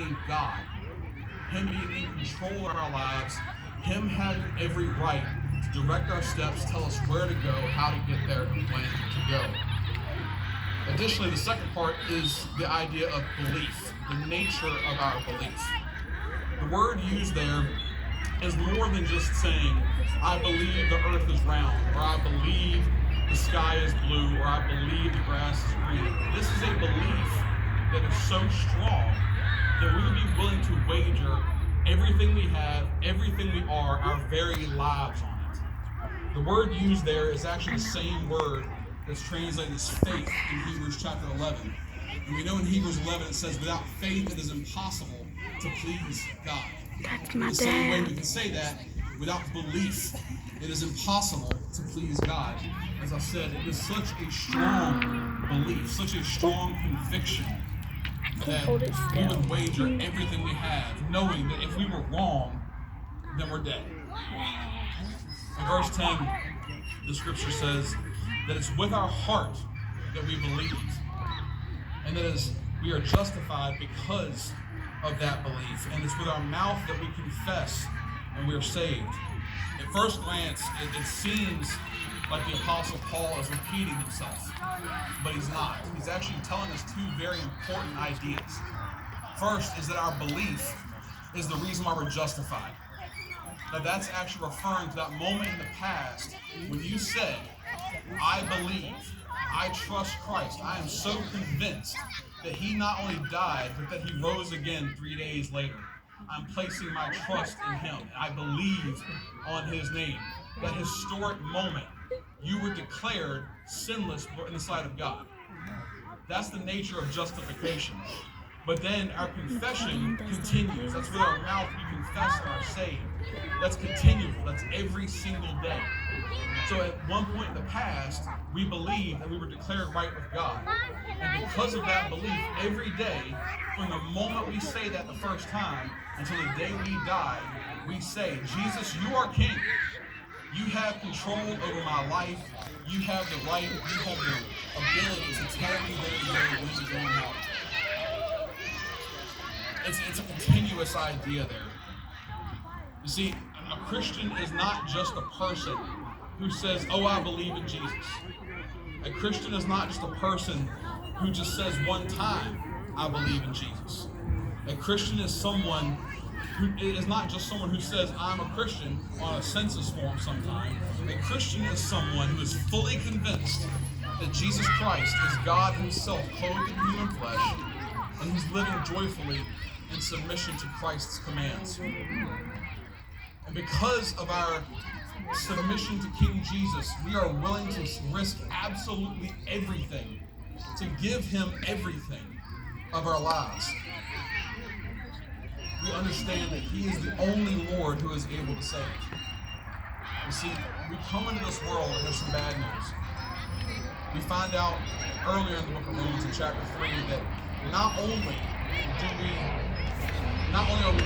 being God, Him being in control of our lives, Him having every right to direct our steps, tell us where to go, how to get there, and when to go. Additionally, the second part is the idea of belief, the nature of our belief. The word used there is more than just saying, I believe the earth is round, or I believe the sky is blue, or I believe the grass is green. This is a belief that is so strong that we would be willing to wager everything we have, everything we are, our very lives on it. The word used there is actually the same word that's translated as faith in Hebrews chapter 11. And we know in Hebrews 11 it says, without faith it is impossible to please God. That's my The same way we dad. can say that, without belief it is impossible to please God. As I said, it is such a strong belief, such a strong conviction that Hold it we still. would wager everything we have, knowing that if we were wrong, then we're dead. In verse 10, the scripture says that it's with our heart that we believe, and that is we are justified because of that belief, and it's with our mouth that we confess and we are saved. At first glance, it seems like the Apostle Paul is repeating himself, but he's not. He's actually telling us two very important ideas. First is that our belief is the reason why we're justified. Now that's actually referring to that moment in the past when you said, I believe, I trust Christ. I am so convinced that He not only died, but that He rose again 3 days later. I'm placing my trust in Him. I believe on His name. That historic moment, you were declared sinless in the sight of God. That's the nature of justification. But then our confession continues. That's with our mouth we confess and are saved. That's continual. That's every single day. So at one point in the past, we believed that we were declared right with God. And because of that belief, every day, from the moment we say that the first time until the day we die, we say, Jesus, you are King. You have control over my life. You have the right, you have the ability to tell me when to go out. It's a continuous idea there. You see, a Christian is not just a person who says, oh, I believe in Jesus. A Christian is not just a person who just says one time, I believe in Jesus. A Christian is someone who is not just someone who says, I'm a Christian on a census form sometime. A Christian is someone who is fully convinced that Jesus Christ is God Himself, clothed in human flesh, and who's living joyfully in submission to Christ's commands. And because of our submission to King Jesus, we are willing to risk absolutely everything to give Him everything of our lives. We understand that He is the only Lord who is able to save. You see, we come into this world and there's some bad news. We find out earlier in the book of Romans in chapter 3 that not only are we